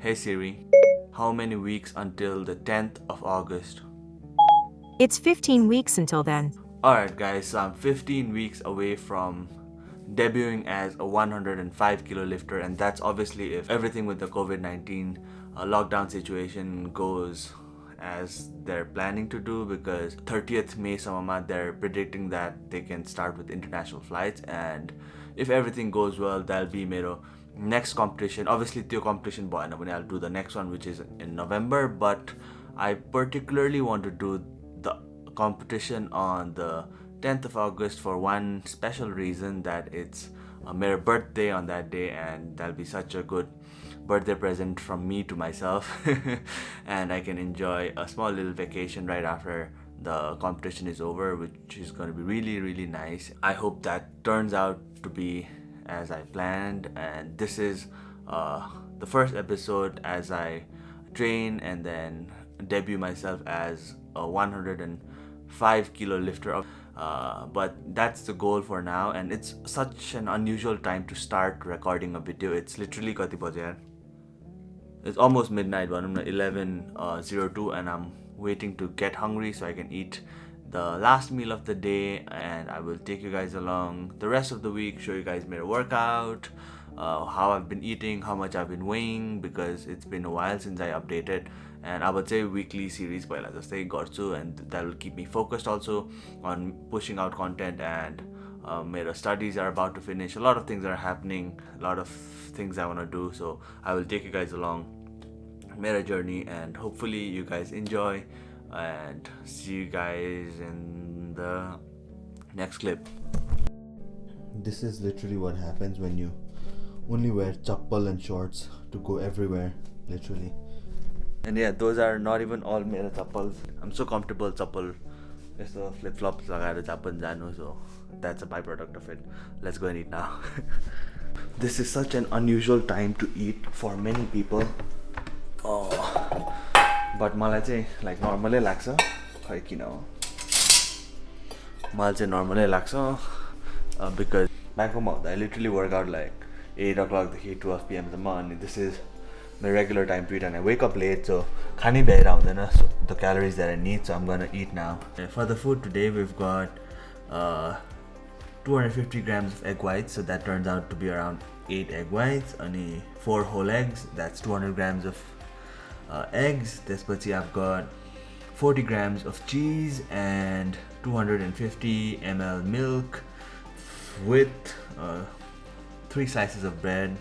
Hey Siri, how many weeks until the 10th of August? It's 15 weeks until then. Alright guys, so I'm 15 weeks away from debuting as a 105 kilo lifter, and that's obviously if everything with the COVID-19 lockdown situation goes as they're planning to do, because 30th May samama they're predicting that they can start with international flights, and if everything goes well, that'll be मेरो next competition. Obviously त्यो competition bhayen भने I'll do the next one, which is in November, but I particularly want to do the competition on the 10th of August for one special reason, that it's my birthday on that day, and that'll be such a good birthday present from me to myself and I can enjoy a small little vacation right after the competition is over, which is going to be really nice. I hope that turns out to be as I planned, and this is the first episode as I train and then debut myself as a 105 kilo lifter. But that's the goal for now, and it's such an unusual time to start recording a video. It's literally kati baje? It's almost midnight, 11:02, and I'm waiting to get hungry so I can eat the last meal of the day, and I will take you guys along the rest of the week, show you guys my workout, how I've been eating, how much I've been weighing, because it's been a while since I updated. And I would say weekly series पहिला जस्तै गर्छु, and that will keep me focused also on pushing out content. And my studies are about to finish, a lot of things are happening, a lot of things I want to do, so I will take you guys along my journey, and hopefully you guys enjoy, and see you guys in the next clip. This is literally what happens when you only wear chappal and shorts to go everywhere, literally. And yeah, those are not even all my chappals. I'm so comfortable chappal, so flip-flops लगाएर जहाँ पनि जानु, so that's a byproduct of it. Let's go and eat now. This is such an unusual time to eat for many people. But मलाई चाहिँ like normally लाग्छ, खै किन हो मलाई चाहिँ normally लाग्छ, because Bangkokमा हुँदा I literally work out like 8 o'clock देखि 12 PM सम्म, and this is my regular time to eat, and I wake up late, so खानै भ्याएर हुँदैन, so the calories that I need, so I'm gonna eat now. For the food today, we've got 250 grams of egg whites, so that turns out to be around 8 egg whites, and 4 whole eggs, that's 200 grams of eggs. त्यसपछि I've got 40 grams of cheese and 250 ml milk with 3 slices of bread,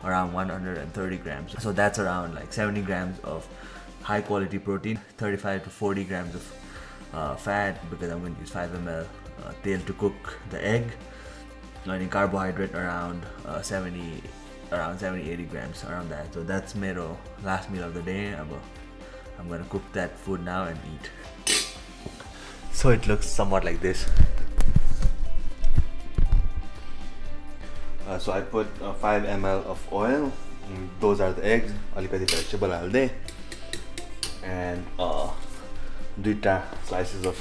around 130 grams. So that's around like 70 grams of high quality protein, 35 to 40 grams of fat, because I'm going to use 5 ml tail to cook the egg, and carbohydrate around 70-80 grams, around that. So that's my last meal of the day. I'm going to cook that food now and eat. So it looks somewhat like this. So I put 5 ml of oil, those are the eggs, alikati vegetable halde, and 2 slices of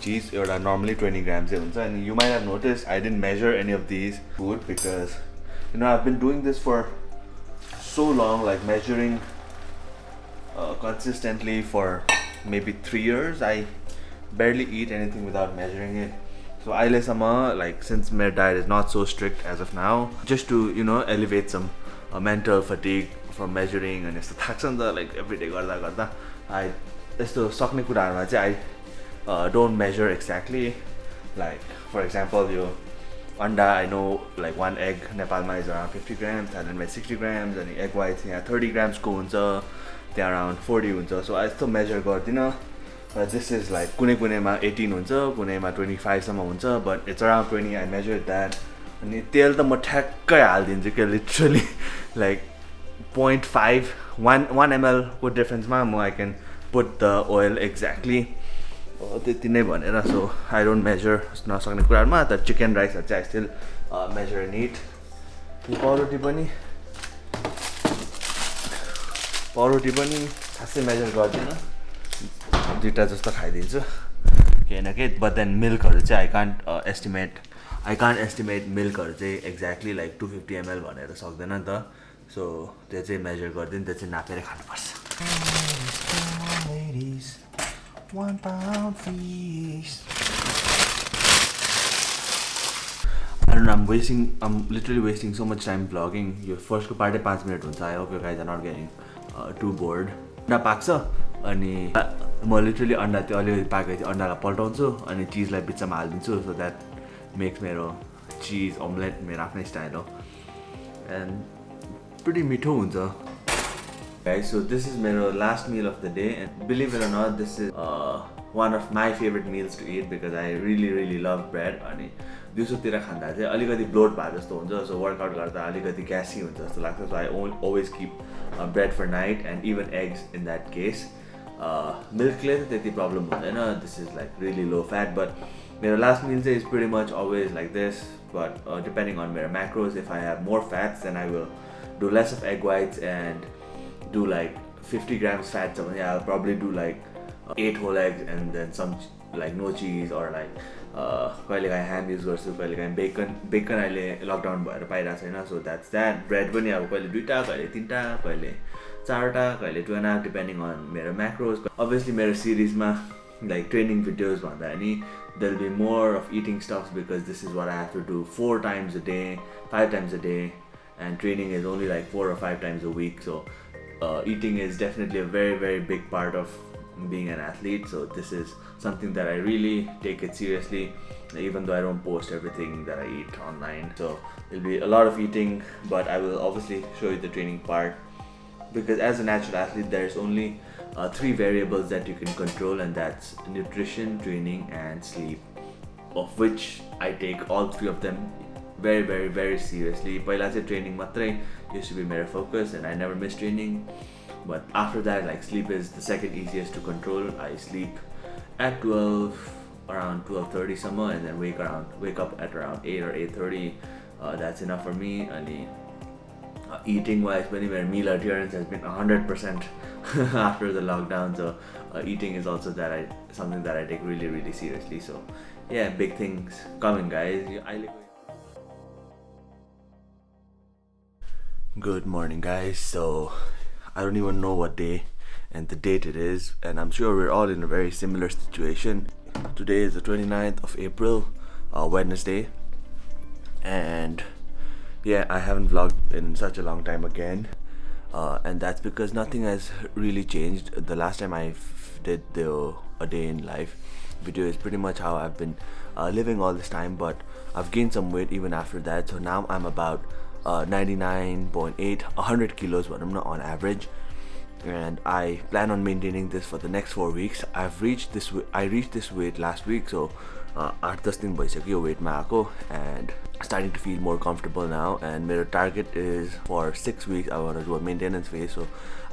cheese. It are normally 20 grams, and you might have noticed I didn't measure any of these food, because I've been doing this for so long, like measuring consistently for maybe 3 years. I barely eat anything without measuring it. So ahilesamma, like, since my diet is not so strict as of now, just to elevate some mental fatigue from measuring, and यस्तो थाक्छ नि त, like every day गर्दा I यस्तो सक्ने कुराहरुमा चाहिँ I don't measure exactly. Like for example, yo anda, I know like one egg नेपालमा is around 50 grams, Thailandमा 60 grams, and egg whites यहाँ 30 grams को हुन्छ, त्यहाँ around 40 हुन्छ. So I still measure गर्दिन. This is like कुनैमा 18 हुन्छ, कुनैमा 25 सम्म हुन्छ, but it's around 20. I measured that. अनि तेल त म ठ्याक्कै हाल्दिन्छु के, literally like 0.5 1 ml को डिफरेन्समा म I can put the oil exactly. त्यति नै भनेर, so I don't measure नसक्ने कुराहरुमा. त chicken rice चाहिँ I still measure and eat. परोटी पनि खासै measure गर्दिन, 2टा जस्तो खाइदिन्छु केही न केही. But then milkहरु चाहिँ I can't estimate milkहरु चाहिँ exactly like 250 ml भनेर सक्दैन नि त. सो त्यो चाहिँ मेजर गरिदिनु त्यो चाहिँ नापेर खानुपर्छ ladies 1 pound feast I don't know, I'm literally wasting so much time vlogging. Your first को पार्ट 5 मिनट हुन्छ. I hope you guys are not getting too bored. अन्डा पाक्छ अनि म लिटरली अन्डा त्यो अलिअलि पाकेपछि अन्डालाई पल्टाउँछु अनि चिजलाई बिचमा हालिदिन्छु सो द्याट मेक्स मेरो चिज अमलेट मेरो आफ्नै स्टाइल हो एन्ड pretty मिठो हुन्छ. Guys, so this is my last meal of the day and believe it or not, this is one of my favorite meals to eat because I really love bread. अनि दिउँसोतिर खाँदा चाहिँ अलिकति bloat भए जस्तो हुन्छ so workout गर्दा अलिकति ग्यासी हुन्छ जस्तो लाग्छ सो आई always keep bread for night and even eggs in that case. मिल्कले त त्यति प्रब्लम हुँदैन. This is like really low fat but मेरो last meal चाहिँ is pretty much always like this but depending on मेरो macros, if I have more fats then I will do less of egg whites and do like 50 grams fat. So yeah, I'll probably do like 8 whole eggs and then some like no cheese or like कहिलेकाहीँ ham use गर्छु कहिलेकाहीँ bacon अहिले lockdown भएर पाइरहेको छैन so that's that. Bread पनि अब कहिले 2टा कहिले 3टा कहिले 4टा कहिले 2.5 depending on मेरो macros. Obviously मेरो सिरिजमा like training videos भन्दा नि there'll be more of eating stuff because this is what I have to do 4 times a day 5 times a day and training is only like 4 or 5 times a week so eating is definitely a very big part of being an athlete so this is something that I really take it seriously even though I don't post everything that I eat online so there'll be a lot of eating but I will obviously show you the training part because as a natural athlete there's only 3 variables that you can control and that's nutrition, training and sleep of which I take all 3 of them very seriously. पहिला चाहिँ training मात्रै used to be my focus and I never miss training but after that like sleep is the second easiest to control. I sleep at 12 around 12:30 somewhere and then wake up at around 8 or 8:30. That's enough for me. And eating wise my meal adherence has been 100% after the lockdown so eating is also something that I take really seriously so yeah big things coming guys. Good morning guys, so I don't even know what day and the date it is and I'm sure we're all in a very similar situation. Today is the 29th of April, Wednesday and yeah I haven't vlogged in such a long time again and that's because nothing has really changed. The last time I did a day in life video is pretty much how I've been living all this time but I've gained some weight even after that so now I'm about 99.8 100 kilos on average and I plan on maintaining this for the next 4 weeks. I reached this weight last week so 8-10 दिन भइसक्यो वेटमा आएको and starting to feel more comfortable now and my target is for 6 weeks I want to do a maintenance phase so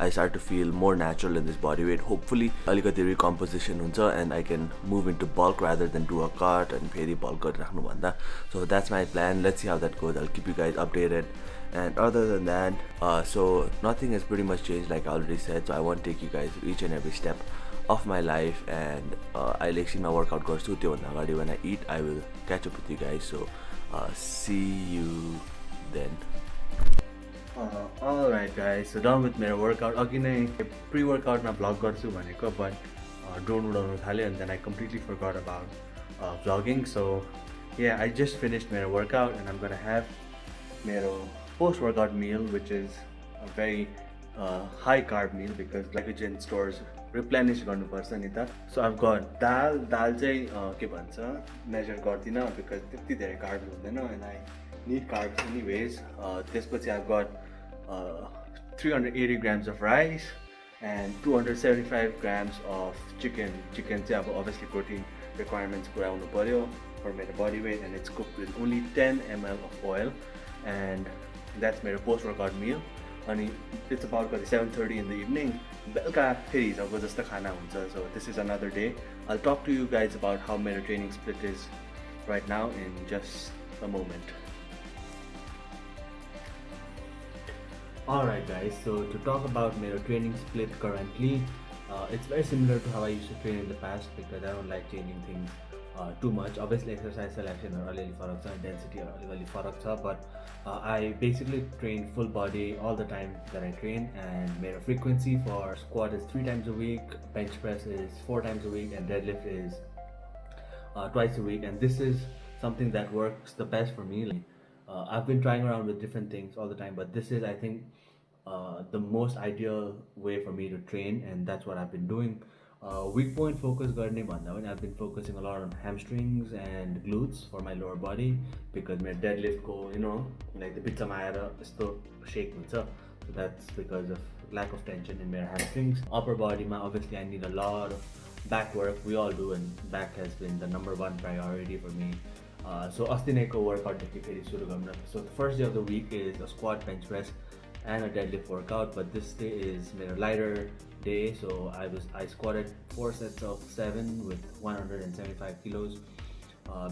I start to feel more natural in this body weight. Hopefully alikati recomposition huncha and I can move into bulk rather than do a cut and feri bulk garirakhnu bhanda so that's my plan. Let's see how that goes. I'll keep you guys updated and other than that so nothing has pretty much changed like I already said so I want to take you guys each and every step of my life and I'll actually my workout garchu tyo bhanda agadi when I eat I will catch up with you guys so see you then. Alright guys, so done with my workout. Again I pre-workout na vlog garchu bhaneko but drone udaunu thale and then I completely forgot about vlogging so yeah I just finished my workout and I'm gonna have my post-workout meal which is a very high carb meal because glycogen stores replenish गर्नुपर्छ नि त so I've got दाल चाहिँ के भन्छ measure गर्दिन because त्यति धेरै carb हुँदैन and I need carbs anyways. त्यसपछि I've got 380 grams of rice and 275 grams of chicken चाहिँ अब obviously protein requirements पुऱ्याउनु पर्यो for my body weight and it's cooked with only 10 ml of oil and that's my post-workout meal. And it's about 7:30 in the evening. बेलुका फेरि हिजोको जस्तो खाना हुन्छ so this is another day. I'll talk to you guys about how my training split is right now in just a moment. Alright guys, so to talk about my training split currently, it's very similar to how I used to train in the past because I don't like changing things too much. Obviously exercise selection or density or but I basically train full body all the time that I train, and my frequency for squat is 3 times a week, bench press is 4 times a week, and deadlift is twice a week. And this is something that works the best for me. I've been trying around with different things all the time, but this is, I think, the most ideal way for me to train, and that's what I've been doing. Weak point focus गर्ने भन्दा पनि I've been focusing a lot on hamstrings and glutes for my lower body, because my deadlift को like the बिचमा आएर यस्तो shake हुन्छ, so that's because of lack of tension in my hamstrings. Upper body ma obviously I need a lot of back work. We all do, and back has been the number one priority for me. So अस्ति नैको workout देखि फेरि सुरु गरौँ न. So the first day of the week is a squat, bench press and a deadlift workout, but this day is a lighter day, so I squatted 4 sets of 7 with 175 kilos,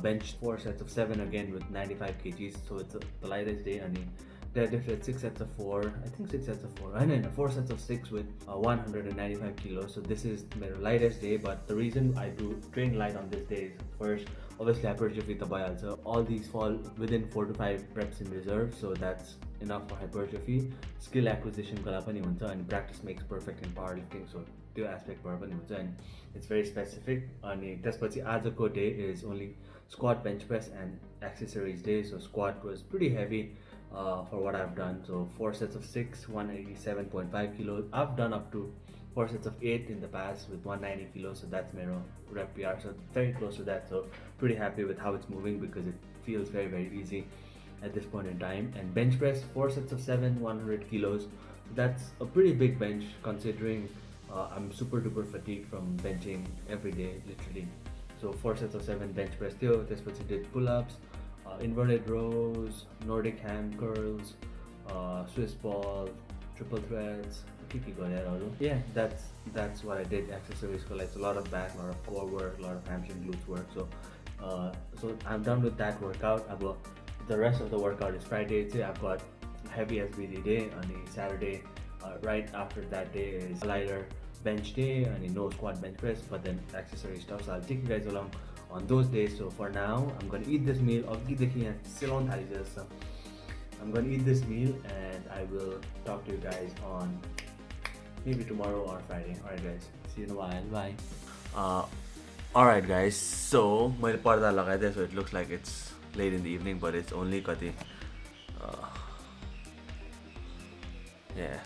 benched 4 sets of 7 again with 95 kgs, so it's the lightest day. And deadlifted 6 sets of 4, I think 6 sets of 4, and then 4 sets of 6 with 195 kilos. So this is my lightest day, but the reason I do train light on this day is, first, obviously hypertrophy the bayal, so all these fall within 4 to 5 reps in reserve, so that's enough for hypertrophy. Skill acquisition kala pani huncha, and practice makes perfect in powerlifting, so त्यो aspect बाट पनि हुन्छ, and it's very specific. अनि त्यसपछि आजको day is only squat, bench press and accessories day. So squat was pretty heavy for what I've done, so 4 sets of 6, 187.5 kilos. I've done up to 4 sets of 8 in the past with 190 kilos, so that's my rep PR, so very close to that. So pretty happy with how it's moving, because it feels very, very easy at this point in time. And bench press 4 sets of 7, 100 kilos. That's a pretty big bench, considering I'm super duper fatigued from benching every day, literally. So 4 sets of 7 bench press थियो. त्यसपछि did pull-ups, inverted rows, Nordic hand curls, Swiss ball, triple threads. Yeah, that's what I did. Accessories for like a lot of back, a lot of core work, a lot of hamstring glutes work. So I'm done with that workout. The rest of the workout is Friday. I've got heavy SBD day, and Saturday right after that day is lighter bench day, and no squat, bench press, but then accessory stuff. So I'll take you guys along on those days. So for now, I'm gonna eat this meal. I'm gonna eat this meal, and I will talk to you guys on maybe tomorrow or Friday. Alright guys, see you in a while. Bye. Alright guys, so मैले पर्दा लगाइदिएँ, so it looks like it's late in the evening, but it's only कति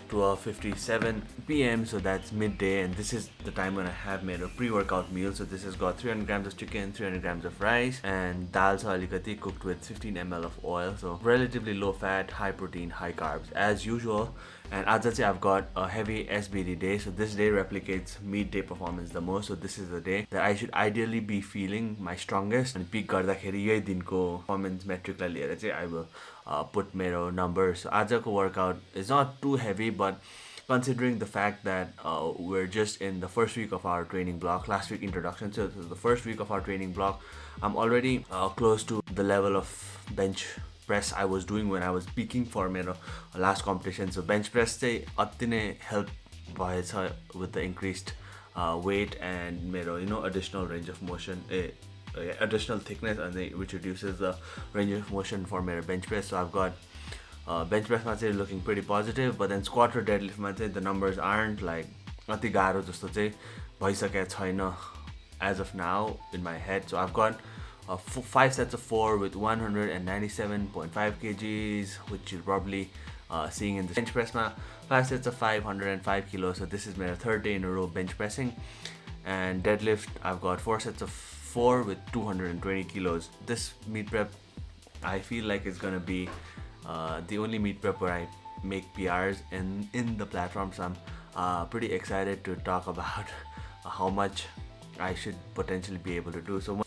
12:57 p.m. so that's midday, and this is the time when I have made a pre-workout meal. So this has got 300 grams of chicken, 300 grams of rice, and dal cha alikati cooked with 15 ml of oil. So relatively low fat, high protein, high carbs as usual. And आज चाहिँ I've got a heavy SBD day, so this day replicates meet day performance the most. So this is the day that I should ideally be feeling my strongest, and peak गर्दाखेरि यही दिनको performance metric लाई लिएर चाहिँ I will put मेरो numbers. So आजको workout is not too heavy, but considering the fact that we're just in the first week of our training block, last week introduction, so the first week of our training block, I'm already close to the level of bench press I was doing when I was peaking for my last competition. So bench press चाहिँ अति नै help भएछ with the increased weight and मेरो additional range of motion, additional thickness, and which reduces the range of motion for my bench press. So I've got bench press मा चाहिँ looking pretty positive, but then squat or deadlift मा चाहिँ the numbers aren't like अति गाह्रो जस्तो चाहिँ भइसकेको छैन as of now in my head. So I've got 5 sets of 4 with 197.5 kgs, which you're probably seeing in the bench press ma. 5 sets of 505 kilos, so this is my third day in a row bench pressing. And deadlift, I've got 4 sets of 4 with 220 kilos. This meet prep, I feel like it's gonna be the only meet prep where I make PRs in the platform. So I'm pretty excited to talk about how much I should potentially be able to do. So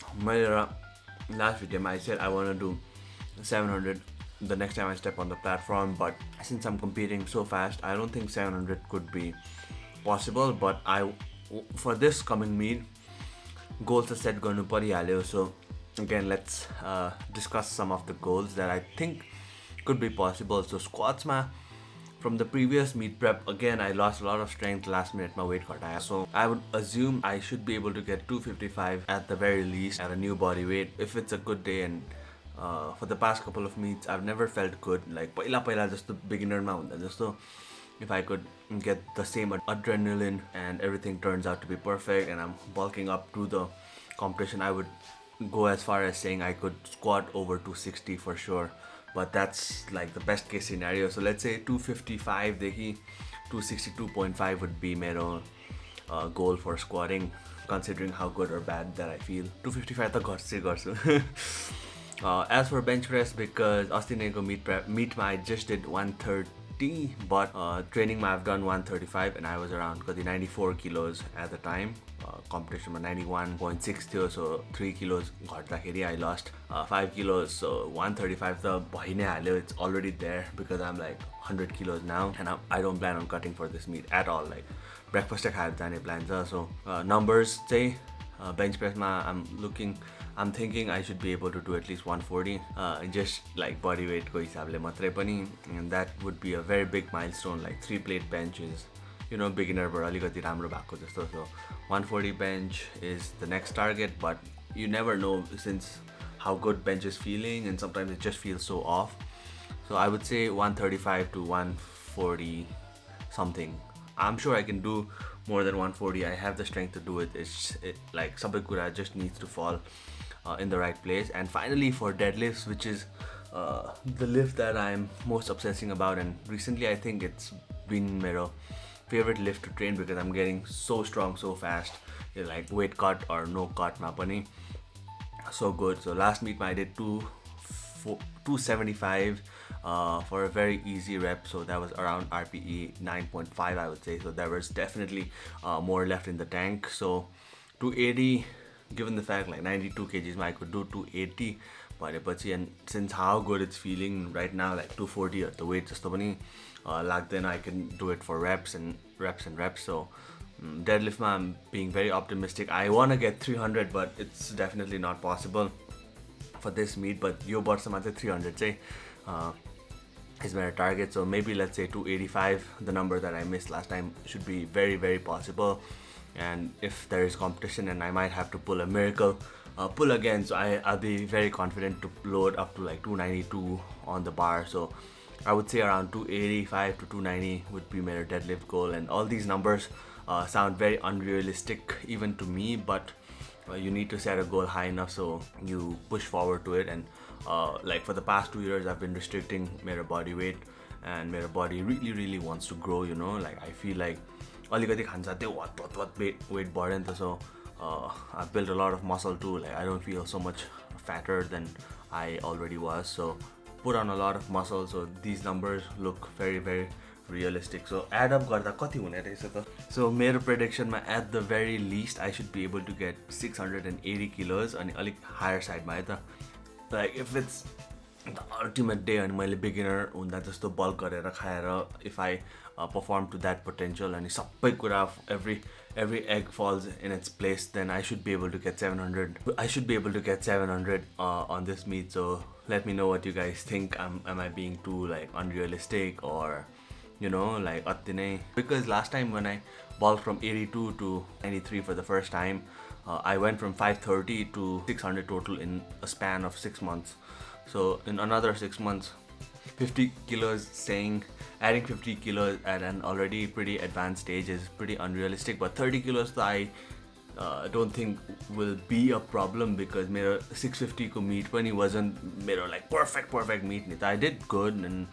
last video I said I want to do 700 the next time I step on the platform, but since I'm competing so fast, I don't think 700 could be possible. But for this coming meet, goals are set going to parihalyo. So again, let's discuss some of the goals that I think could be possible. So squats ma From the previous meet prep, again, I lost a lot of strength last minute, my weight cut. So I would assume I should be able to get 255 at the very least at a new body weight if it's a good day. And for the past couple of meets, I've never felt good. Like पहिला just the beginner हुँदा जस्तो if I could get the same adrenaline and everything turns out to be perfect and I'm bulking up to the competition, I would go as far as saying I could squat over 260 for sure. But that's like the best case scenario. So let's say 255 देखि 262.5 would be मेरो goal for squatting, considering how good or bad that I feel. 255 त गर्छु as for bench press, because अस्ति नैको meet I just did 130, but training I've done 135 and I was around 94 kilos at the time. Competition 91.6 थियो, so 3 kilos घट्दाखेरि I lost 5 kilos, so 135 त भइ नै हाल्यो. It's already there because I'm like 100 kilos now and I don't plan on cutting for this meet at all. Like breakfast खाएर जाने plan छ. So numbers चाहिँ bench press I'm thinking I should be able to do at least 140 just like body weight ko hisabले matrai pani, and that would be a very big milestone. Like 3 plate bench is, you know, beginner बाट अलिकति राम्रो भएको जस्तो. So 140 bench is the next target, but you never know since how good bench is feeling and sometimes it just feels so off. So I would say 135 to 140 something. I'm sure I can do more than 140. I have the strength to do it. Like sabai kura just needs to fall in the right place. And finally, for deadlifts, which is the lift that I'm most obsessing about, and recently I think it's been my favorite lift to train because I'm getting so strong so fast. Like weight cut or no cut ma pani so good. So last meet I did 275 for a very easy rep, so that was around RPE 9.5 I would say. So there was definitely more left in the tank. So 280, given the fact like 92 kgs I could do 280 but and since how good it's feeling right now, like 240 at the weight just then I can do it for reps. So deadlift I'm being very optimistic. I want to get 300 but it's definitely not possible for this meet, but yo barsama 300 is my target. So maybe let's say 285, the number that I missed last time, should be very, very possible. And if there is competition and I might have to pull a miracle pull again, so I'll be very confident to load up to like 292 on the bar. So I would say around 285 to 290 would be my deadlift goal. And all these numbers sound very unrealistic even to me, but you need to set a goal high enough so you push forward to it. And like for the past 2 years I've been restricting my body weight, and my body really wants to grow, you know. Like I feel like अलिकति खान्छ त्यो what weight बढ्यो नि त. So I've built a lot of muscle too. Like I don't feel so much fatter than I already was, so put on a lot of muscle. So these numbers look very realistic. So add up गर्दा कति हुने रहेछ त. So मेरो prediction मा at the very least I should be able to get 680 kilos अनि अलिक higher side मा है त. Like if it's the ultimate day and मैले beginner हुँदा जस्तो bulk गरेर खाएर, if I perform to that potential and सबै कुरा every egg falls in its place, then I should be able to get 700. I should be able to get 700 on this meet. So let me know what you guys think. Am I being too like unrealistic, or you know, like atine? Because last time when I bulked from 82 to 93 for the first time, I went from 530 to 600 total in a span of 6 months. So in another 6 months, 50 kilos adding 50 kilos at an already pretty advanced stage is pretty unrealistic. But 30 kilos I don't think will be a problem, because my 650 ko meet pani wasn't मेरो like perfect meet. I did good and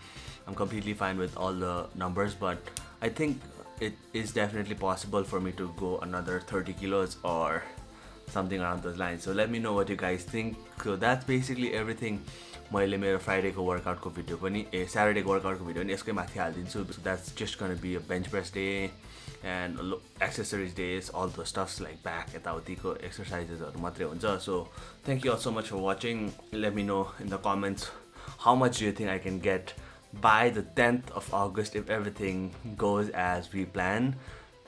I'm completely fine with all the numbers, but I think it is definitely possible for me to go another 30 kilos or something around those lines. So let me know what you guys think. So that's basically everything. मैले मेरो फ्राइडेको वर्कआउटको video पनि स्याटरडेको वर्कआउटको video पनि यसकै माथि हालिदिन्छु. That's just gonna be a bench press day and accessories days, all those stuffs like back यताउतिको exercisesहरु मात्रै हुन्छ. So thank you all so much for watching. Let me know in the comments how much do you think I can get by the 10th of August if everything goes as we plan.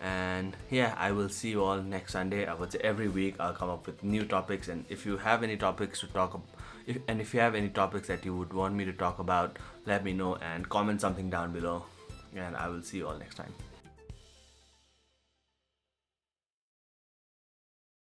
And yeah, I will see you all next Sunday. I would say every week I'll come up with new topics, and if you have any topics to talk about, if you have any topics that you would want me to talk about, let me know and comment something down below. and I will see you all next time.